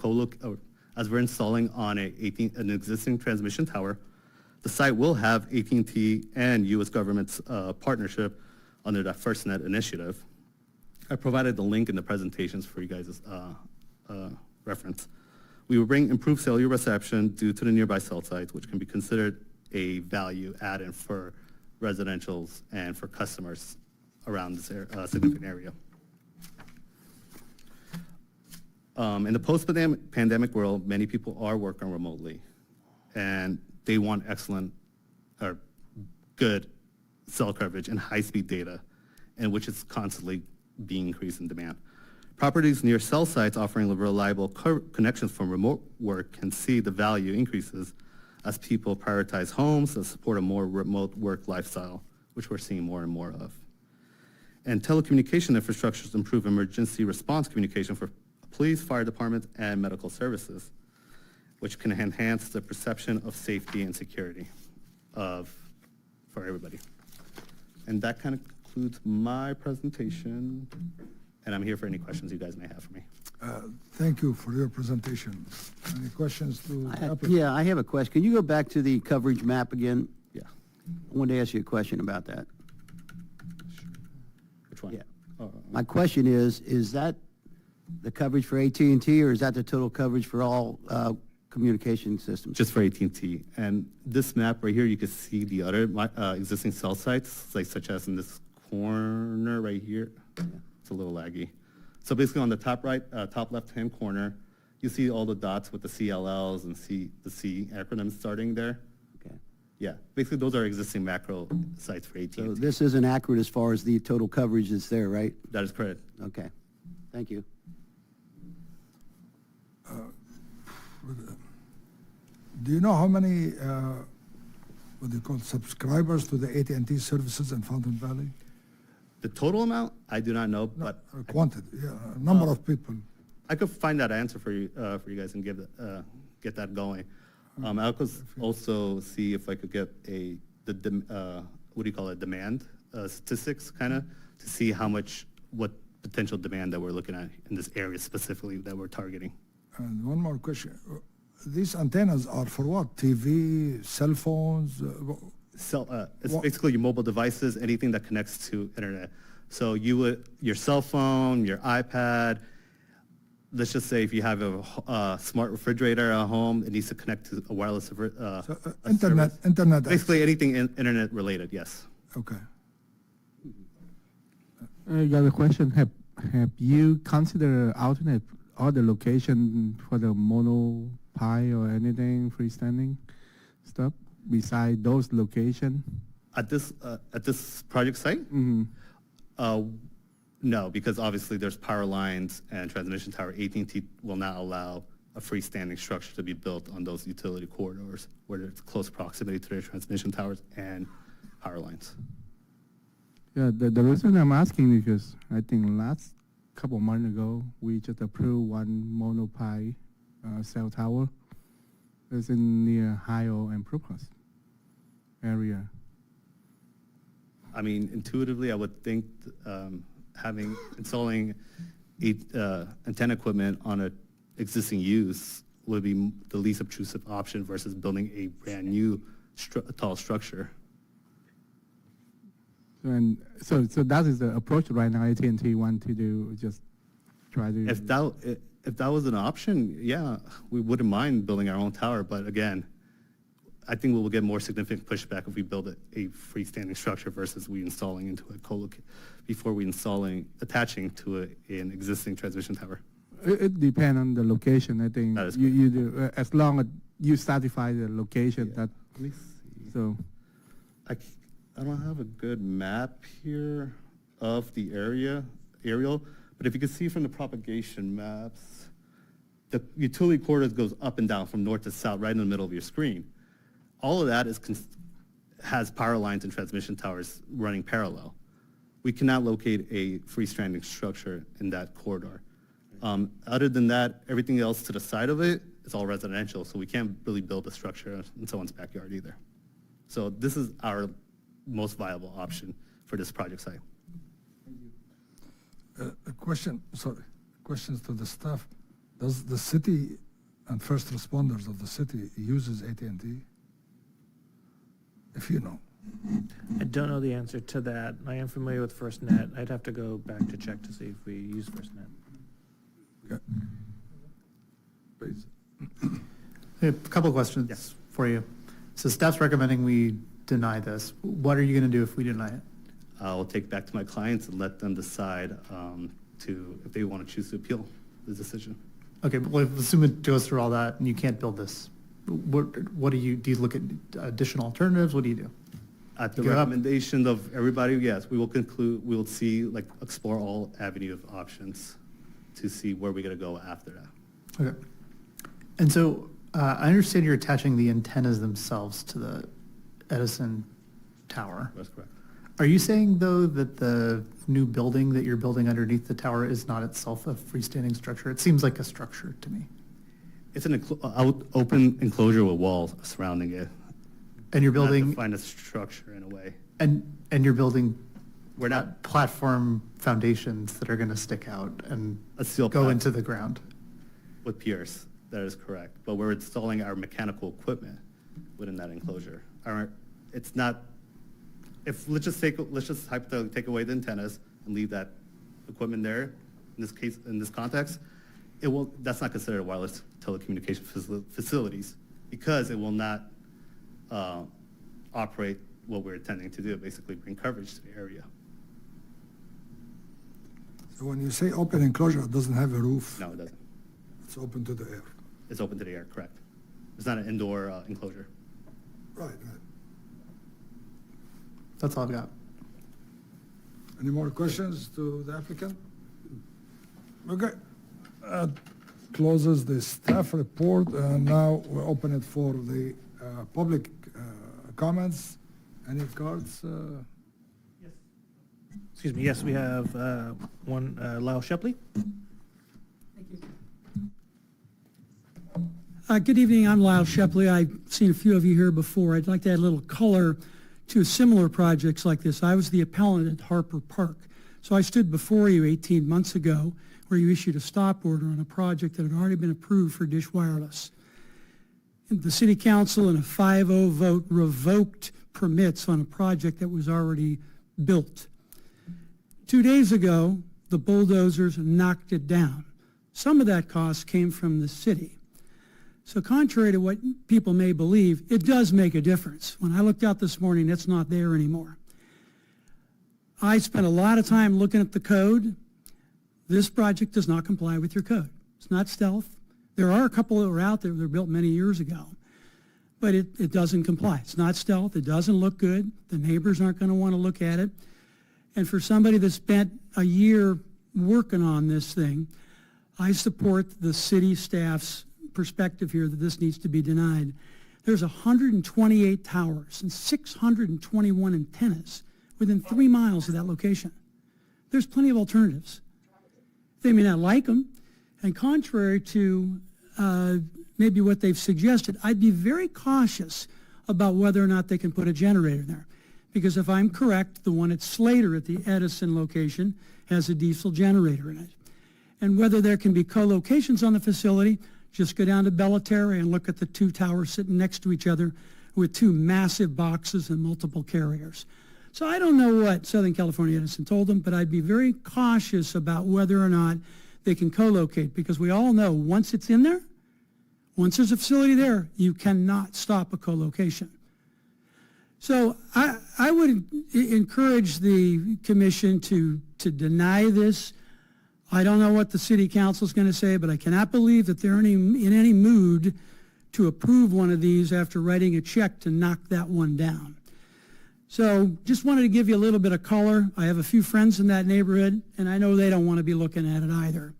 installing on an existing transmission tower. The site will have AT&T and U.S. government's partnership under that FirstNet initiative. I provided the link in the presentations for you guys' reference. We will bring improved cellular reception due to the nearby cell sites, which can be considered a value add-in for residentials and for customers around this significant area. In the post-pandemic world, many people are working remotely, and they want excellent or good cell coverage and high-speed data, and which is constantly being increased in demand. Properties near cell sites offering reliable connections from remote work can see the value increases as people prioritize homes that support a more remote work lifestyle, which we're seeing more and more of. And telecommunication infrastructures improve emergency response communication for police, fire departments, and medical services, which can enhance the perception of safety and security for everybody. And that kind of concludes my presentation. And I'm here for any questions you guys may have for me. Thank you for your presentation. Any questions to the applicant? Yeah, I have a question. Can you go back to the coverage map again? Yeah. I wanted to ask you a question about that. Which one? Yeah. My question is that the coverage for AT&T, or is that the total coverage for all communication systems? Just for AT&T. And this map right here, you can see the other existing cell sites, like such as in this corner right here. Yeah. It's a little laggy. So basically on the top right, top left-hand corner, you see all the dots with the CLLs and the C acronyms starting there. Okay. Yeah, basically those are existing macro sites for AT&T. So this isn't accurate as far as the total coverage that's there, right? That is correct. Okay. Thank you. Do you know how many, what they call subscribers to the AT&T services in Fountain Valley? The total amount, I do not know, but Quantity, yeah, number of people. I could find that answer for you guys and get that going. I could also see if I could get demand statistics kind of to see what potential demand that we're looking at in this area specifically that we're targeting. And one more question. These antennas are for what? TV, cell phones? It's basically your mobile devices, anything that connects to internet. So your cell phone, your iPad, let's just say if you have a smart refrigerator at home, it needs to connect to a wireless Internet. Basically anything internet related, yes. Okay. I got a question. Have you considered alternate other location for the mono pi or anything freestanding stuff beside those location? At this project site? Mm-hmm. No, because obviously there's power lines and transmission tower. AT&T will not allow a freestanding structure to be built on those utility corridors where there's close proximity to their transmission towers and power lines. Yeah, the reason I'm asking because I think last couple months ago we just approved one monopi cell tower. It's in near Ohio and Provost area. I mean, intuitively, I would think installing antenna equipment on an existing use would be the least obtrusive option versus building a brand new tall structure. So that is the approach right now. AT&T want to do just try to. If that was an option, yeah, we wouldn't mind building our own tower. But again, I think we will get more significant pushback if we build a freestanding structure versus we installing into attaching to an existing transmission tower. It depends on the location. I think That is you do as long as you satisfy the location. Yeah. That Let me see. so. I don't have a good map here of the aerial, but if you can see from the propagation maps, the utility corridor goes up and down from north to south, right in the middle of your screen. All of that has power lines and transmission towers running parallel. We cannot locate a freestanding structure in that corridor. Other than that, everything else to the side of it is all residential, so we can't really build a structure in someone's backyard either. So this is our most viable option for this project site. A question, questions to the staff. Does the city and first responders of the city uses AT&T? If you know. I don't know the answer to that. I am familiar with FirstNet. I'd have to go back to check to see if we use FirstNet. Okay. Please. A couple of questions for you. So staff's recommending we deny this. What are you going to do if we deny it? I'll take it back to my clients and let them decide if they want to choose to appeal the decision. Okay, but let's assume it goes through all that and you can't build this. What do you look at additional alternatives? What do you do? At the Give up? recommendation of everybody, yes, we will explore all avenue of options to see where we're going to go after that. Okay. And so I understand you're attaching the antennas themselves to the Edison tower. That's correct. Are you saying, though, that the new building that you're building underneath the tower is not itself a freestanding structure? It seems like a structure to me. It's an open enclosure with walls surrounding it. And you're Not building, define a structure in a way. and you're building We're not platform foundations that are going to stick out and a steel go platform into the ground. with piers. That is correct. But we're installing our mechanical equipment within that enclosure. It's not. Let's just hypothetically take away the antennas and leave that equipment there. In this case, in this context, that's not considered wireless telecommunication facilities because it will not operate what we're intending to do, basically bring coverage to the area. So when you say open enclosure, it doesn't have a roof? No, it doesn't. It's open to the air? It's open to the air, correct. It's not an indoor enclosure. Right. That's all I've got. Any more questions to the applicant? Okay. Closes the staff report, and now we open it for the public comments. Any cards? Excuse me, yes, we have one, Lyle Shepley. Good evening, I'm Lyle Shepley. I've seen a few of you here before. I'd like to add a little color to similar projects like this. I was the appellant at Harper Park. So I stood before you 18 months ago where you issued a stop order on a project that had already been approved for Dish Wireless. The city council in a 5-0 vote revoked permits on a project that was already built. 2 days ago, the bulldozers knocked it down. Some of that cost came from the city. So contrary to what people may believe, it does make a difference. When I looked out this morning, it's not there anymore. I spent a lot of time looking at the code. This project does not comply with your code. It's not stealth. There are a couple that were out there that were built many years ago, but it doesn't comply. It's not stealth. It doesn't look good. The neighbors aren't going to want to look at it. And for somebody that spent a year working on this thing, I support the city staff's perspective here that this needs to be denied. There's 128 towers and 621 antennas within 3 miles of that location. There's plenty of alternatives. They may not like them, and contrary to maybe what they've suggested, I'd be very cautious about whether or not they can put a generator there. Because if I'm correct, the one at Slater at the Edison location has a diesel generator in it. And whether there can be co-locations on the facility, just go down to Bellaterra and look at the 2 towers sitting next to each other with 2 massive boxes and multiple carriers. So I don't know what Southern California Edison told them, but I'd be very cautious about whether or not they can co-locate, because we all know once it's in there, once there's a facility there, you cannot stop a co-location. So I would encourage the commission to deny this. I don't know what the city council is going to say, but I cannot believe that they're in any mood to approve one of these after writing a check to knock that one down. So just wanted to give you a little bit of color. I have a few friends in that neighborhood, and I know they don't want to be looking at it either.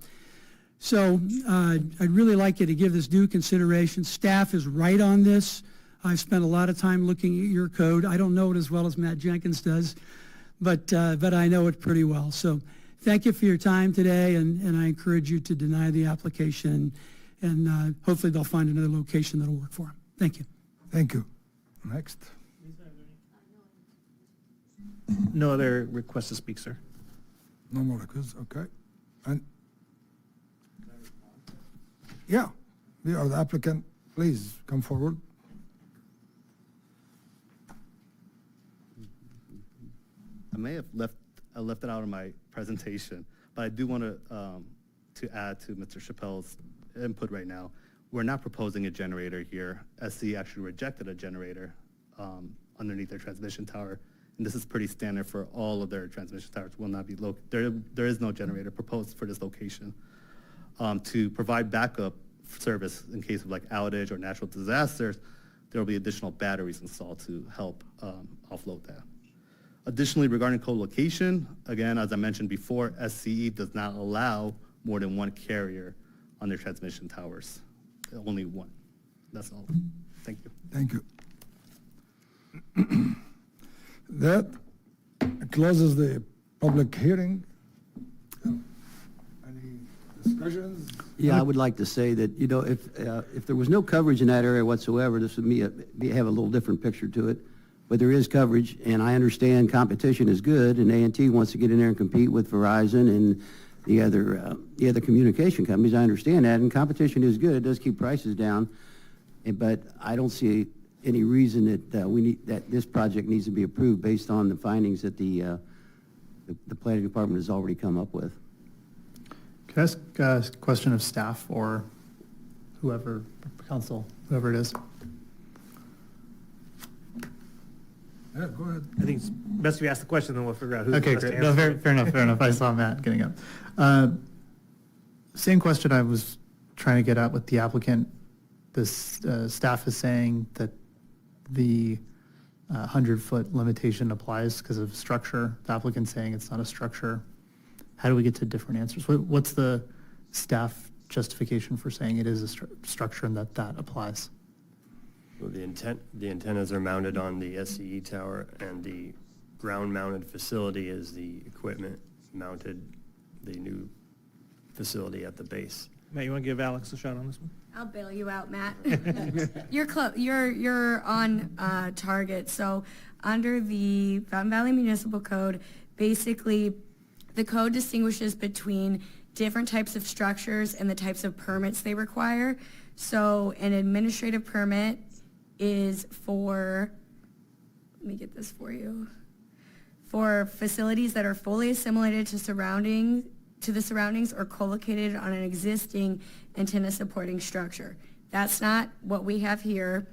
So I'd really like you to give this due consideration. Staff is right on this. I've spent a lot of time looking at your code. I don't know it as well as Matt Jenkins does, but I know it pretty well. So thank you for your time today, and I encourage you to deny the application, and hopefully they'll find another location that'll work for them. Thank you. Thank you. Next. No other requests to speak, sir. No more requests, okay. And, yeah, we are the applicant. Please come forward. I may have left it out of my presentation, but I do want to add to Mr. Chappelle's input right now. We're not proposing a generator here. SC actually rejected a generator underneath their transmission tower, and this is pretty standard for all of their transmission towers. Will not be there is no generator proposed for this location. To provide backup service in case of like outage or natural disasters, there will be additional batteries installed to help offload that. Additionally, regarding co-location, again, as I mentioned before, SCE does not allow more than one carrier on their transmission towers. Only one. That's all. Thank you. Thank you. That closes the public hearing. Any discussions? Yeah, I would like to say that, you know, if there was no coverage in that area whatsoever, this would have a little different picture to it. But there is coverage, and I understand competition is good, and A&T wants to get in there and compete with Verizon and the other communication companies. I understand that, and competition is good. It does keep prices down, but I don't see any reason that this project needs to be approved based on the findings that the planning department has already come up with. Can I ask a question of staff or whoever, council, whoever it is? Yeah, go ahead. I think it's best if you ask the question, then we'll figure out who's Okay, best to great. No, answer. fair enough. I saw Matt getting up. Same question I was trying to get at with the applicant. This staff is saying that the 100-foot limitation applies because of structure. The applicant's saying it's not a structure. How do we get to different answers? What's the staff justification for saying it is a structure and that applies? Well, the antennas are mounted on the SCE tower, and the ground-mounted facility is the equipment mounted, the new facility at the base. Matt, you want to give Alex a shot on this one? I'll bail you out, Matt. You're on target. So under the Fountain Valley Municipal Code, basically the code distinguishes between different types of structures and the types of permits they require. So an administrative permit is for, let me get this for you, for facilities that are fully assimilated to the surroundings or co-located on an existing antenna supporting structure. That's not what we have here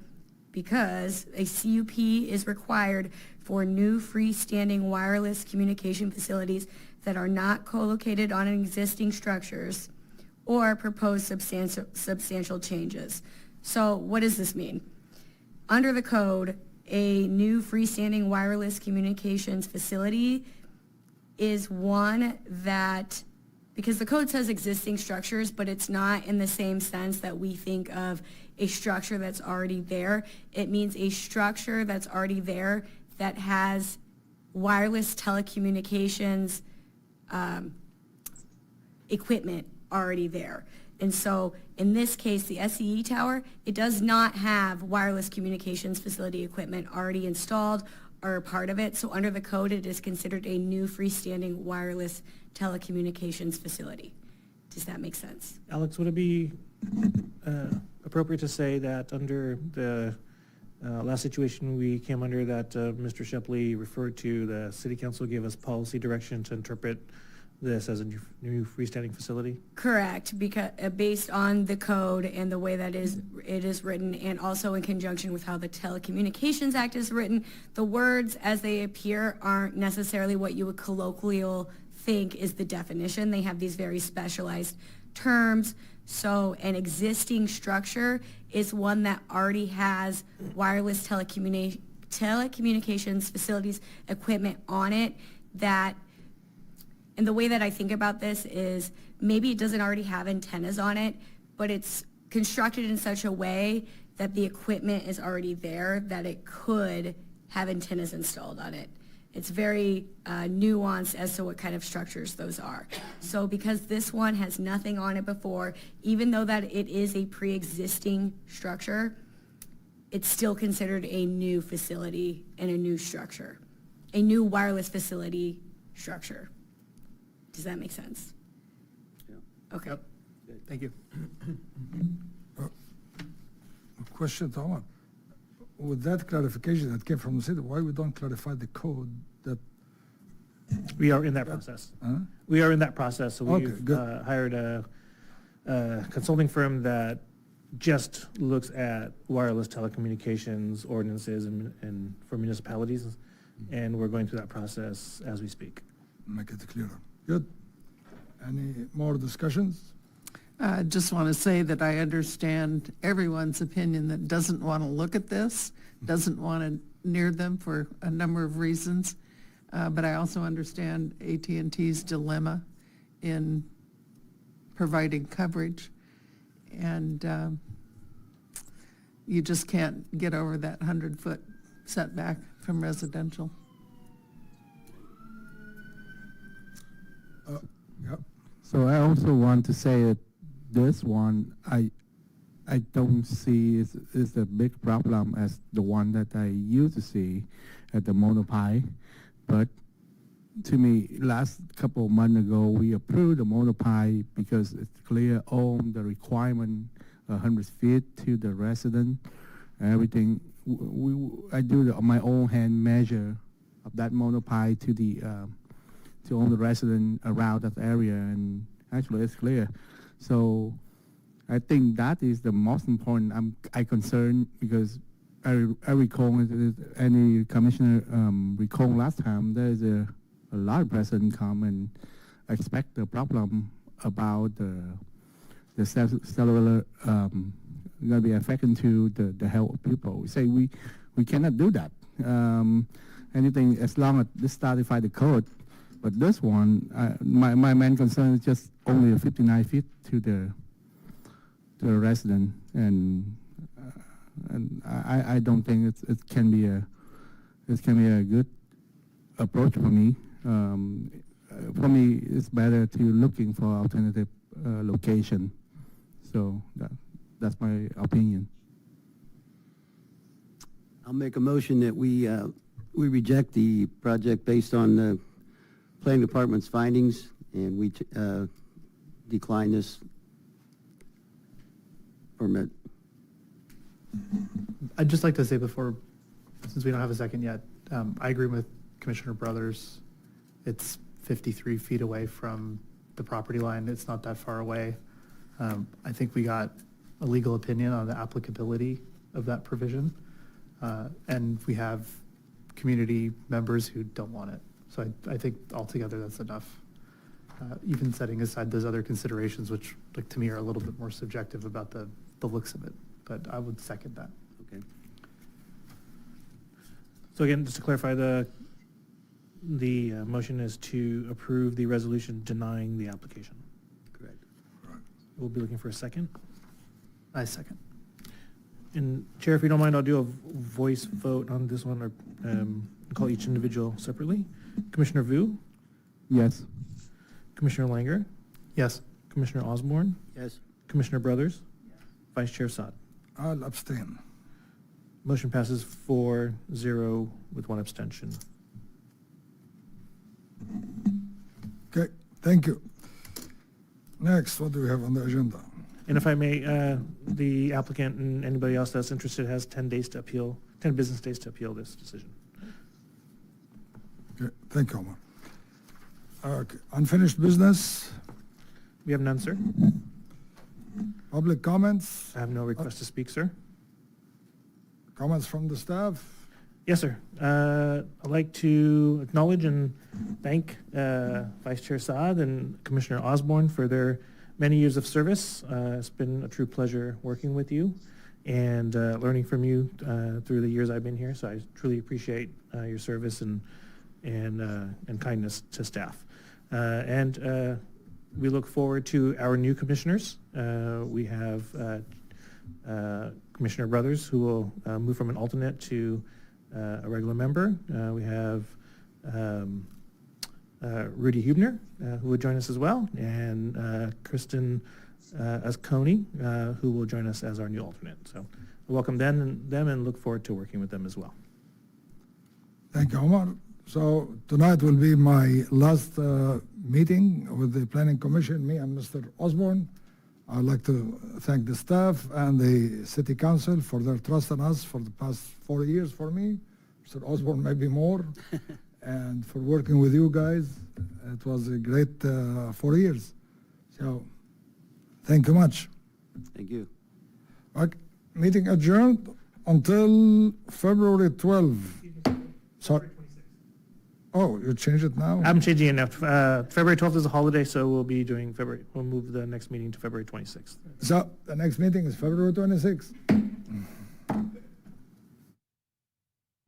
because a CUP is required for new freestanding wireless communication facilities that are not co-located on existing structures or propose substantial changes. So what does this mean? Under the code, a new freestanding wireless communications facility is one that, because the code says existing structures, but it's not in the same sense that we think of a structure that's already there. It means a structure that's already there that has wireless telecommunications equipment already there. And so in this case, the SCE tower, it does not have wireless communications facility equipment already installed or a part of it. So under the code, it is considered a new freestanding wireless telecommunications facility. Does that make sense? Alex, would it be appropriate to say that under the last situation we came under that Mr. Shepley referred to, the city council gave us policy direction to interpret this as a new freestanding facility? Correct, because based on the code and the way that it is written, and also in conjunction with how the Telecommunications Act is written, the words as they appear aren't necessarily what you would colloquially think is the definition. They have these very specialized terms. So an existing structure is one that already has wireless telecommunications facilities equipment on it that And the way that I think about this is maybe it doesn't already have antennas on it, but it's constructed in such a way that the equipment is already there that it could have antennas installed on it. It's very nuanced as to what kind of structures those are. So because this one has nothing on it before, even though that it is a pre-existing structure, it's still considered a new facility and a new structure, a new wireless facility structure. Does that make sense? Yeah. Okay. Yep. Thank you. Question, Thomas. With that clarification that came from the city, why we don't clarify the code that, We are in that process. huh? We are in that process, so Okay, we've good. hired a consulting firm that just looks at wireless telecommunications ordinances and for municipalities, and we're going through that process as we speak. Make it clearer. Good. Any more discussions? I just want to say that I understand everyone's opinion that doesn't want to look at this, doesn't want to near them for a number of reasons. But I also understand AT&T's dilemma in providing coverage. And you just can't get over that 100-foot setback from residential. Yep. So I also want to say that this one, I don't see is a big problem as the one that I used to see at the Monopie. But to me, last couple of months ago, we approved the Monopie because it's clear on the requirement 100 feet to the resident, everything. I do my own hand measure of that Monopie to the to all the resident around that area, and actually it's clear. So I think that is the most important. I concerned because I recall any commissioner recall last time there is a lot of residents come and expect the problem about the cellular going to be affecting to the health of people. We say we cannot do that. Anything as long as this certify the code. But this one, my main concern is just only 59 feet to the resident, and I don't think it can be a good approach for me. For me, it's better to looking for alternative location. So that's my opinion. I'll make a motion that we reject the project based on the planning department's findings, and we decline this permit. I'd just like to say before, since we don't have a second yet, I agree with Commissioner Brothers. It's 53 feet away from the property line. It's not that far away. I think we got a legal opinion on the applicability of that provision. And we have community members who don't want it. So I think altogether that's enough. Even setting aside those other considerations, which like to me are a little bit more subjective about the looks of it. But I would second that. Okay. So again, just to clarify, the motion is to approve the resolution denying the application. Correct. We'll be looking for a second. I second. And Chair, if you don't mind, I'll do a voice vote on this one, or call each individual separately. Commissioner Vu, Yes. Commissioner Langer, Yes. Commissioner Osborne, Yes. Commissioner Brothers, Vice Chair Saad. I'll abstain. Motion passes 4-0 with one abstention. Okay, thank you. Next, what do we have on the agenda? And if I may, the applicant and anybody else that's interested has 10 days to appeal, 10 business days to appeal this decision. Okay, thank you, Omar. Okay, unfinished business, We have none, sir. public comments, I have no request to speak, sir. comments from the staff. Yes, sir. I'd like to acknowledge and thank Vice Chair Saad and Commissioner Osborne for their many years of service. It's been a true pleasure working with you and learning from you through the years I've been here. So I truly appreciate your service and kindness to staff. And we look forward to our new commissioners. We have Commissioner Brothers, who will move from an alternate to a regular member. We have Rudy Hubner, who will join us as well, and Kristen Asconi, who will join us as our new alternate. So welcome them and look forward to working with them as well. Thank you, Omar. So tonight will be my last meeting with the Planning Commission, me and Mr. Osborne. I'd like to thank the staff and the City Council for their trust in us for the past 4 years for me. Mr. Osborne, maybe more. And for working with you guys. It was a great 4 years. So thank you much. Thank you. Meeting adjourned until February 12. Sorry. Oh, you changed it now? I'm changing it now. February 12th is a holiday, so we'll move the next meeting to February 26th. So the next meeting is February 26th.